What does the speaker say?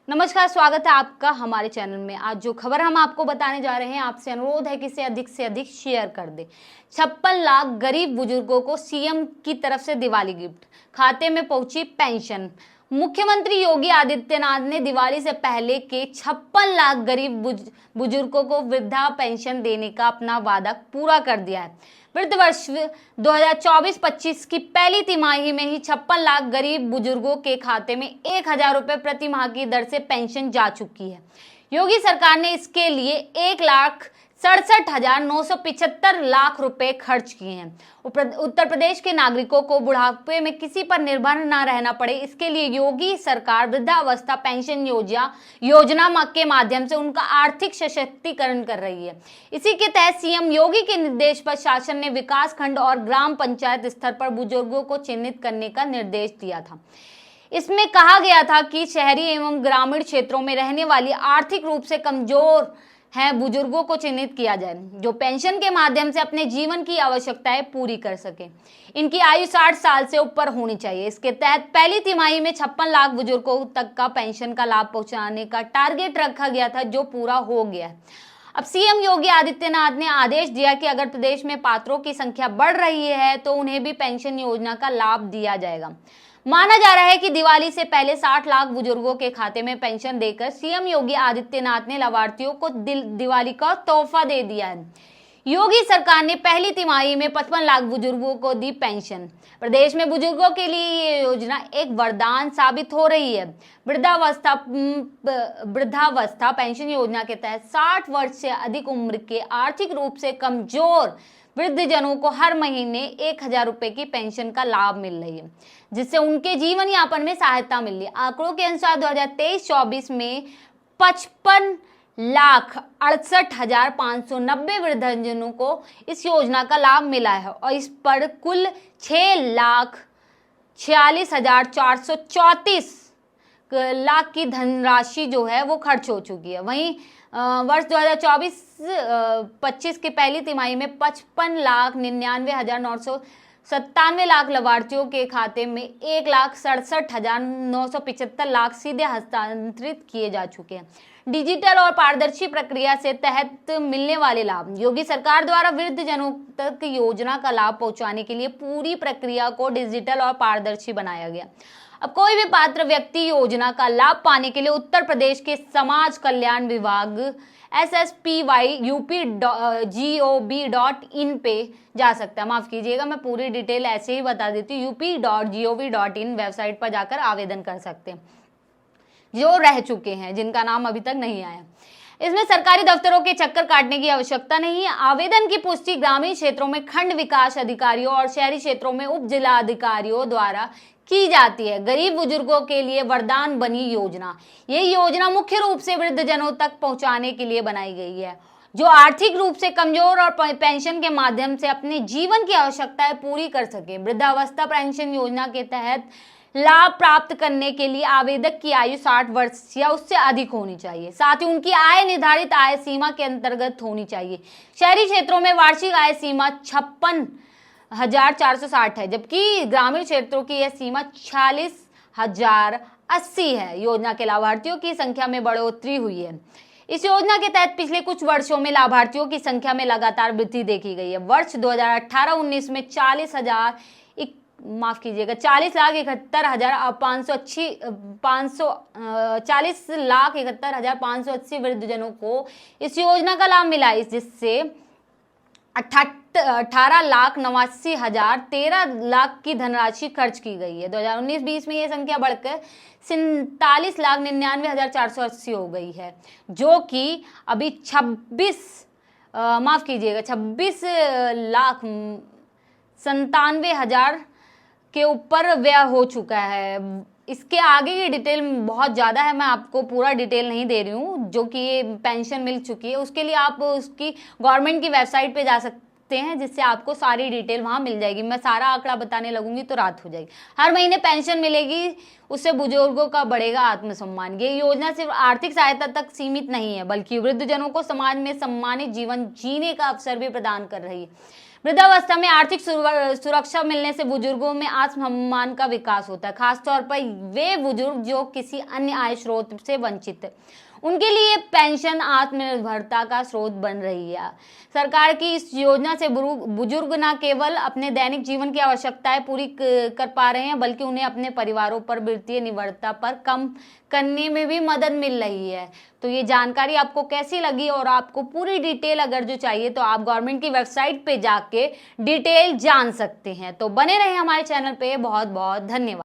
नमस्कार, स्वागत है आपका हमारे चैनल में। आज जो खबर हम आपको बताने जा रहे हैं, आपसे अनुरोध है कि इसे अधिक से अधिक शेयर कर दे। 56 लाख गरीब बुजुर्गों को सीएम की तरफ से दिवाली गिफ्ट, खाते में पहुंची पेंशन। मुख्यमंत्री योगी आदित्यनाथ ने दिवाली से पहले के 56 लाख गरीब बुजुर्गों को वृद्धा पेंशन देने का अपना वादा पूरा कर दिया है। वित्त वर्ष 2024-25 की पहली तिमाही में ही 56 लाख गरीब बुजुर्गों के खाते में 1,000 रुपए प्रति माह की दर से पेंशन जा चुकी है। योगी सरकार ने इसके लिए 1,67,975 लाख रुपए खर्च किए हैं। उत्तर प्रदेश के नागरिकों को बुढ़ापे में किसी पर निर्भर न रहना पड़े, इसके लिए योगी सरकार वृद्धावस्था पेंशन योजना के माध्यम से उनका आर्थिक सशक्तिकरण कर रही है। इसी के तहत सीएम योगी के निर्देश पर शासन ने विकास खंड और ग्राम पंचायत स्तर पर बुजुर्गों को चिन्हित करने का निर्देश दिया था। इसमें कहा गया था कि शहरी एवं ग्रामीण क्षेत्रों में रहने वाली आर्थिक रूप से कमजोर हैं बुजुर्गों को चिन्हित किया जाए, जो पेंशन के माध्यम से अपने जीवन की आवश्यकताएं पूरी कर सके। इनकी आयु 60 साल से ऊपर होनी चाहिए। इसके तहत पहली तिमाही में 56 लाख बुजुर्गों तक का पेंशन का लाभ पहुंचाने का टारगेट रखा गया था, जो पूरा हो गया है। अब सीएम योगी आदित्यनाथ ने आदेश दिया कि अगर प्रदेश में पात्रों की संख्या बढ़ रही है तो उन्हें भी पेंशन योजना का लाभ दिया जाएगा। माना जा रहा है कि दिवाली से पहले 60 लाख बुजुर्गों के खाते में पेंशन देकर सीएम योगी आदित्यनाथ ने लाभार्थियों को दिवाली का तोहफा दे दिया है। योगी सरकार ने पहली तिमाही में 55 लाख बुजुर्गों को दी पेंशन। प्रदेश में बुजुर्गों के लिए ये योजना एक वरदान साबित हो रही है। वृद्धावस्था पेंशन योजना के तहत 60 वर्ष से अधिक उम्र के आर्थिक रूप से कमजोर वृद्धजनों को हर महीने 1,000 रुपए की पेंशन का लाभ मिल रही है, जिससे उनके जीवन यापन में सहायता मिल रही है। आंकड़ों के अनुसार 2023-24 में 55,68,590 वृद्धजनों को इस योजना का लाभ मिला है और इस पर कुल 6,46,434 लाख की धनराशि जो है वो खर्च हो चुकी है। वहीं वर्ष 2024-25 की पहली तिमाही में 55,99,997 लाख लाभार्थियों के खाते में 1,67,975 लाख सीधे हस्तांतरित किए जा चुके हैं। डिजिटल और पारदर्शी प्रक्रिया से तहत मिलने वाले लाभ। योगी सरकार द्वारा वृद्धजनों तक योजना का लाभ पहुंचाने के लिए पूरी प्रक्रिया को डिजिटल और पारदर्शी बनाया गया। अब कोई भी पात्र व्यक्ति योजना का लाभ पाने के लिए उत्तर प्रदेश के समाज कल्याण विभाग SSPY-UP.gov.in पे जा सकता है। माफ कीजिएगा, मैं पूरी डिटेल ऐसे ही बता देती हूँ। UP.gov.in वेबसाइट पर जाकर आवेदन कर सकते हैं जो रह चुके हैं, जिनका नाम अभी तक नहीं आया। इसमें सरकारी दफ्तरों के चक्कर काटने की आवश्यकता नहीं है। आवेदन की पुष्टि ग्रामीण क्षेत्रों में खंड विकास अधिकारियों और शहरी क्षेत्रों में उप जिला अधिकारियों द्वारा की जाती है। गरीब बुजुर्गों के लिए वरदान बनी योजना। ये योजना मुख्य रूप से वृद्धजनों तक पहुंचाने के लिए बनाई गई है, जो आर्थिक रूप से कमजोर और पेंशन के माध्यम से अपने जीवन की आवश्यकताएं पूरी कर सके। वृद्धावस्था पेंशन योजना के तहत लाभ प्राप्त करने के लिए आवेदक की आयु 60 वर्ष या उससे अधिक होनी चाहिए। साथ ही उनकी आय निर्धारित आय सीमा के अंतर्गत होनी चाहिए। शहरी क्षेत्रों में वार्षिक आय सीमा 56,460 है, जबकि ग्रामीण क्षेत्रों की यह सीमा 46,080 है। योजना के लाभार्थियों की संख्या में बढ़ोतरी हुई है। इस योजना के तहत पिछले कुछ वर्षों में लाभार्थियों की संख्या में लगातार वृद्धि देखी गई है। वर्ष 2018-19 में 40,71,580 वृद्धजनों को इस योजना का लाभ मिला है, जिससे 18,89,13 लाख की धनराशि खर्च की गई है। 2019-20 में यह संख्या बढ़कर 47,99,480 हो गई है, जो कि अभी 26,97,000 के ऊपर व्यय हो चुका है। इसके आगे की डिटेल बहुत ज़्यादा है, मैं आपको पूरा डिटेल नहीं दे रही हूँ। जो कि ये पेंशन मिल चुकी है, उसके लिए आप उसकी गवर्नमेंट की वेबसाइट पे जा सकते हैं, जिससे आपको सारी डिटेल वहाँ मिल जाएगी। मैं सारा आंकड़ा बताने लगूंगी तो रात हो जाएगी। हर महीने पेंशन मिलेगी, उससे बुजुर्गों का बढ़ेगा आत्मसम्मान। ये योजना सिर्फ आर्थिक सहायता तक सीमित नहीं है, बल्कि वृद्धजनों को समाज में सम्मानित जीवन जीने का अवसर भी प्रदान कर रही है। वृद्धावस्था में आर्थिक सुरक्षा मिलने से बुजुर्गों में आत्मसम्मान का विकास होता है, खासतौर पर वे बुजुर्ग जो किसी अन्य आय स्रोत से वंचित है, उनके लिए पेंशन आत्मनिर्भरता का स्रोत बन रही है। सरकार की इस योजना से बुजुर्ग न केवल अपने दैनिक जीवन की आवश्यकताएं पूरी कर पा रहे हैं, बल्कि उन्हें अपने परिवारों पर वित्तीय निर्भरता पर कम करने में भी मदद मिल रही है। तो ये जानकारी आपको कैसी लगी, और आपको पूरी डिटेल अगर जो चाहिए तो आप गवर्नमेंट की वेबसाइट पे जाके डिटेल जान सकते हैं। तो बने रहे हमारे चैनल पे। बहुत बहुत धन्यवाद।